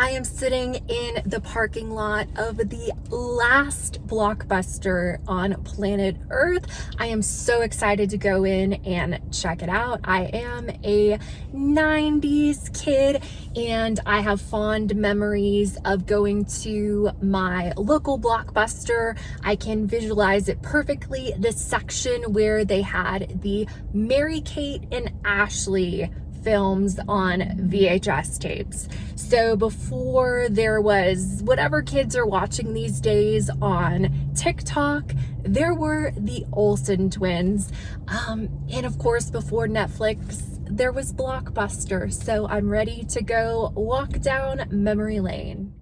I am sitting in the parking lot of the LAST Blockbuster on planet Earth. I am so excited to go in and check it out. I am a 90s kid and I have fond memories of going to my local Blockbuster. I can visualize it perfectly. The section where they had the Mary-Kate and Ashley films on VHS tapes. So before there was whatever kids are watching these days on TikTok, there were the Olsen twins. And of course, before Netflix, there was Blockbuster. So I'm ready to go walk down memory lane.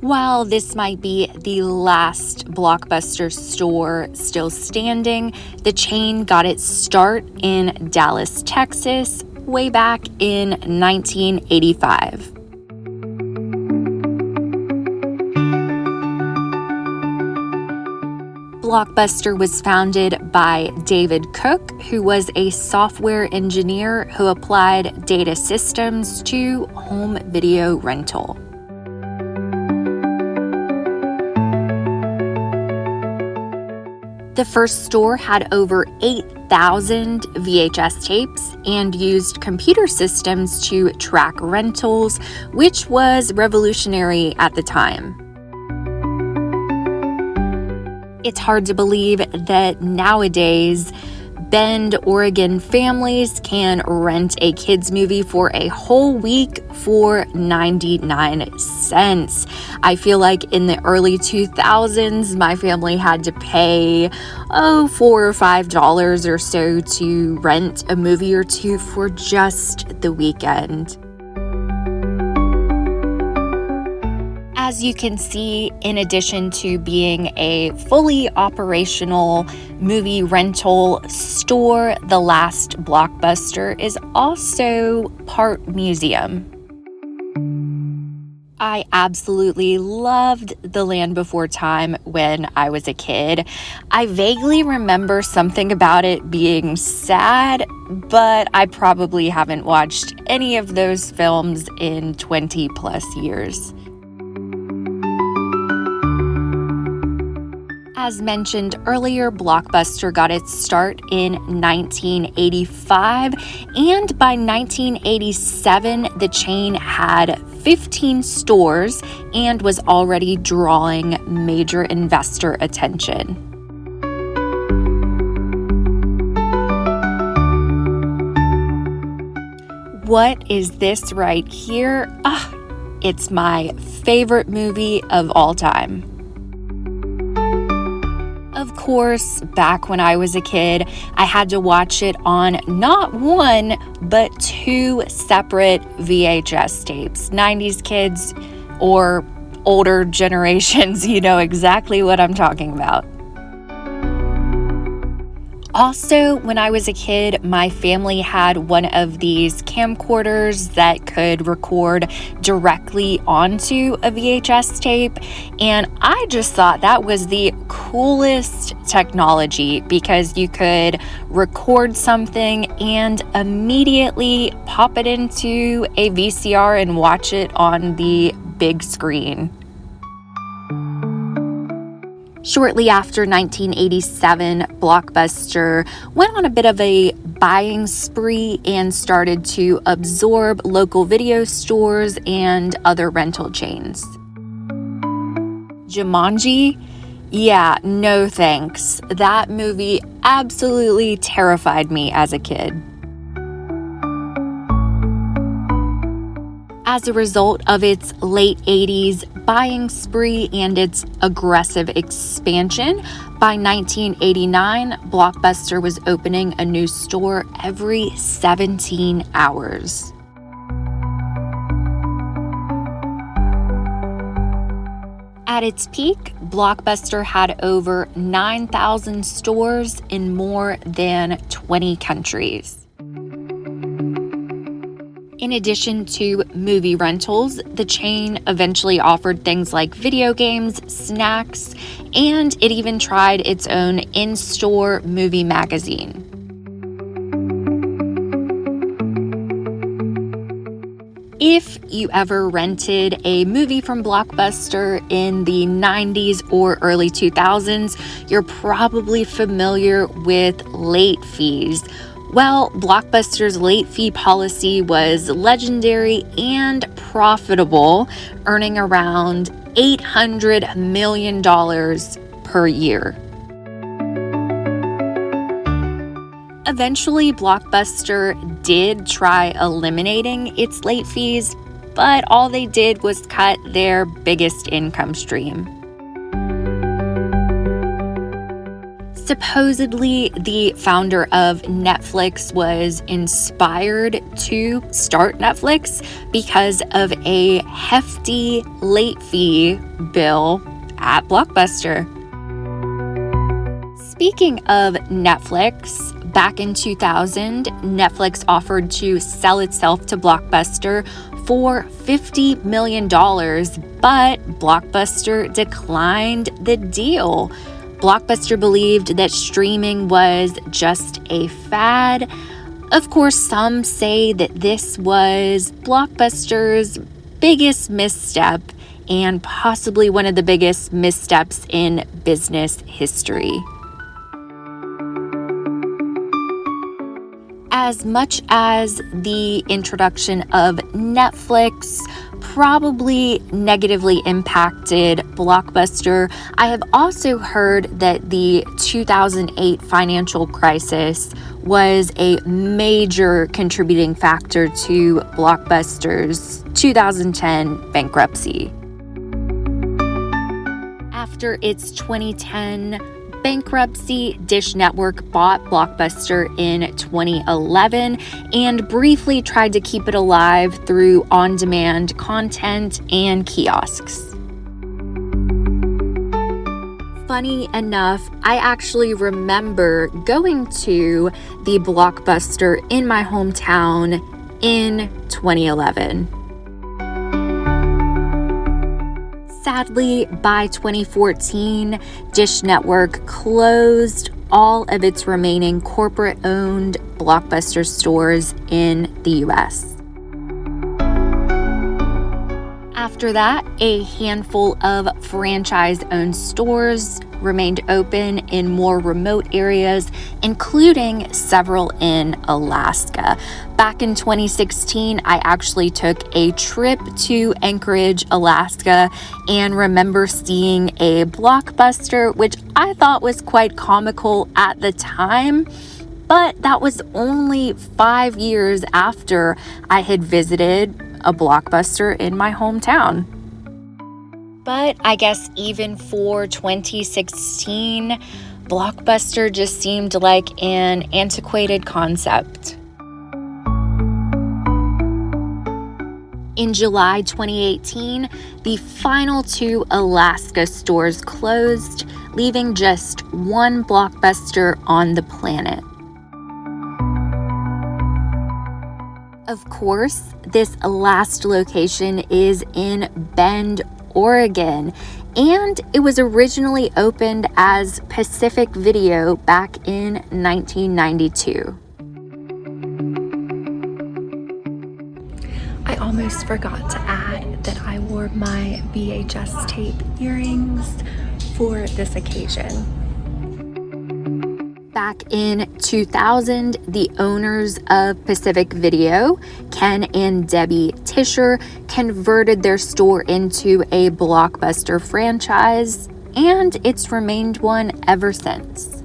While this might be the last Blockbuster store still standing, the chain got its start in Dallas, Texas, way back in 1985. Blockbuster was founded by David Cook, who was a software engineer who applied data systems to home video rental. The first store had over 8,000 VHS tapes and used computer systems to track rentals, which was revolutionary at the time. It's hard to believe that nowadays, Bend, Oregon families can rent a kids movie for a whole week for 99 cents. I feel like in the early 2000s, my family had to pay $4 or $5 or so to rent a movie or two for just the weekend. As you can see, in addition to being a fully operational movie rental store, the LAST Blockbuster is also part museum. I absolutely loved The Land Before Time when I was a kid. I vaguely remember something about it being sad, but I probably haven't watched any of those films in 20 plus years. As mentioned earlier, Blockbuster got its start in 1985, and by 1987, the chain had 15 stores and was already drawing major investor attention. What is this right here? It's my favorite movie of all time. Of course, back when I was a kid, I had to watch it on not one, but two separate VHS tapes. 90s kids or older generations, you know exactly what I'm talking about. Also, when I was a kid, my family had one of these camcorders that could record directly onto a VHS tape, and I just thought that was the coolest technology because you could record something and immediately pop it into a VCR and watch it on the big screen. Shortly after 1987, Blockbuster went on a bit of a buying spree and started to absorb local video stores and other rental chains. Jumanji? Yeah, no thanks. That movie absolutely terrified me as a kid. As a result of its late 80s buying spree and its aggressive expansion, by 1989, Blockbuster was opening a new store every 17 hours. At its peak, Blockbuster had over 9,000 stores in more than 20 countries. In addition to movie rentals, the chain eventually offered things like video games, snacks, and it even tried its own in-store movie magazine. If you ever rented a movie from Blockbuster in the 90s or early 2000s, you're probably familiar with late fees. Well, Blockbuster's late fee policy was legendary and profitable, earning around $800 million per year. Eventually, Blockbuster did try eliminating its late fees, but all they did was cut their biggest income stream. Supposedly, the founder of Netflix was inspired to start Netflix because of a hefty late fee bill at Blockbuster. Speaking of Netflix, back in 2000, Netflix offered to sell itself to Blockbuster for $50 million, but Blockbuster declined the deal. Blockbuster believed that streaming was just a fad. Of course, some say that this was Blockbuster's biggest misstep and possibly one of the biggest missteps in business history. As much as the introduction of Netflix probably negatively impacted Blockbuster, I have also heard that the 2008 financial crisis was a major contributing factor to Blockbuster's 2010 bankruptcy. After its 2010 bankruptcy, Dish Network bought Blockbuster in 2011 and briefly tried to keep it alive through on-demand content and kiosks. Funny enough, I actually remember going to the Blockbuster in my hometown in 2011. Sadly, by 2014, Dish Network closed all of its remaining corporate-owned Blockbuster stores in the U.S. After that, a handful of franchise-owned stores remained open in more remote areas, including several in Alaska. Back in 2016, I actually took a trip to Anchorage, Alaska, and remember seeing a Blockbuster, which I thought was quite comical at the time. But that was only 5 years after I had visited a Blockbuster in my hometown. But I guess even for 2016, Blockbuster just seemed like an antiquated concept. In July 2018, the final 2 Alaska stores closed, leaving just one Blockbuster on the planet. Of course, this last location is in Bend, Oregon, and it was originally opened as Pacific Video back in 1992. I almost forgot to add that I wore my VHS tape earrings for this occasion. Back in 2000, the owners of Pacific Video, Ken and Debbie Tischer, converted their store into a Blockbuster franchise, and it's remained one ever since.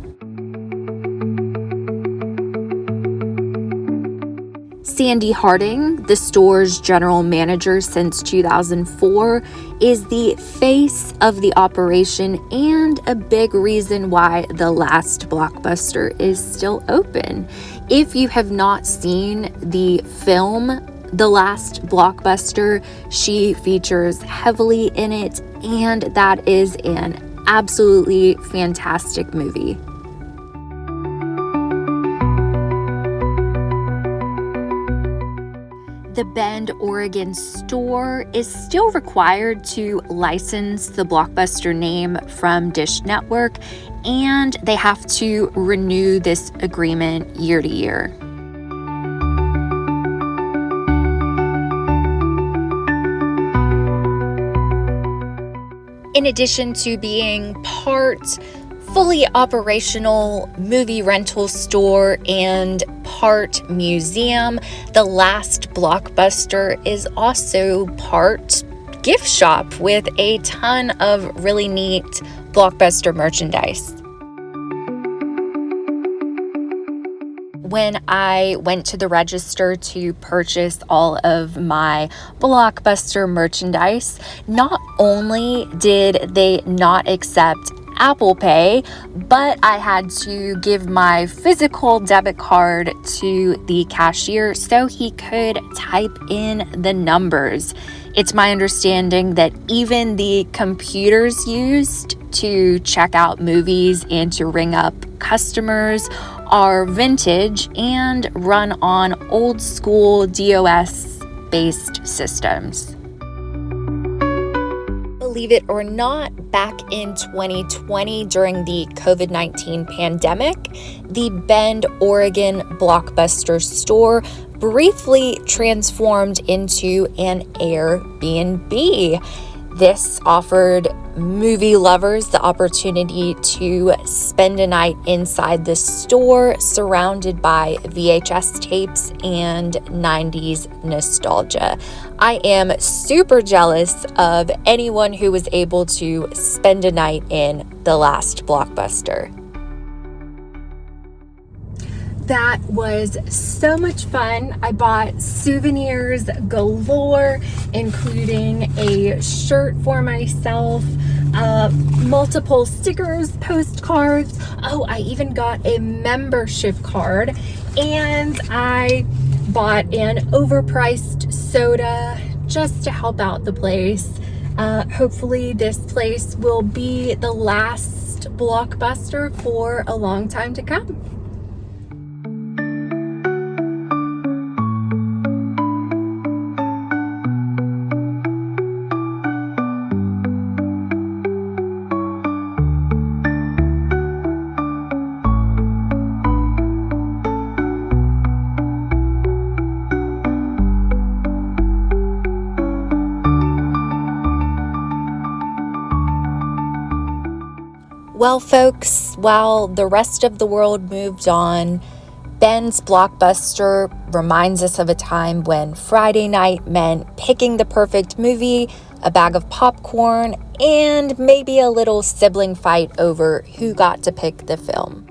Sandy Harding, the store's general manager since 2004, is the face of the operation and a big reason why the LAST Blockbuster is still open. If you have not seen the film, The LAST Blockbuster, she features heavily in it, and that is an absolutely fantastic movie. The Bend, Oregon store is still required to license the Blockbuster name from Dish Network, and they have to renew this agreement year to year. In addition to being part fully operational movie rental store and part museum, the LAST Blockbuster is also part gift shop with a ton of really neat Blockbuster merchandise. When I went to the register to purchase all of my Blockbuster merchandise, not only did they not accept Apple Pay, but I had to give my physical debit card to the cashier so he could type in the numbers. It's my understanding that even the computers used to check out movies and to ring up customers are vintage and run on old school DOS based systems. Believe it or not, back in 2020 during the COVID-19 pandemic, the Bend, Oregon Blockbuster store briefly transformed into an Airbnb. This offered movie lovers the opportunity to spend a night inside the store surrounded by VHS tapes and 90s nostalgia. I am super jealous of anyone who was able to spend a night in the LAST Blockbuster. That was so much fun. I bought souvenirs galore, including a shirt for myself, multiple stickers, postcards. Oh, I even got a membership card, and I bought an overpriced soda just to help out the place. Hopefully this place will be the LAST Blockbuster for a long time to come. Well, folks, while the rest of the world moved on, Ben's Blockbuster reminds us of a time when Friday night meant picking the perfect movie, a bag of popcorn, and maybe a little sibling fight over who got to pick the film.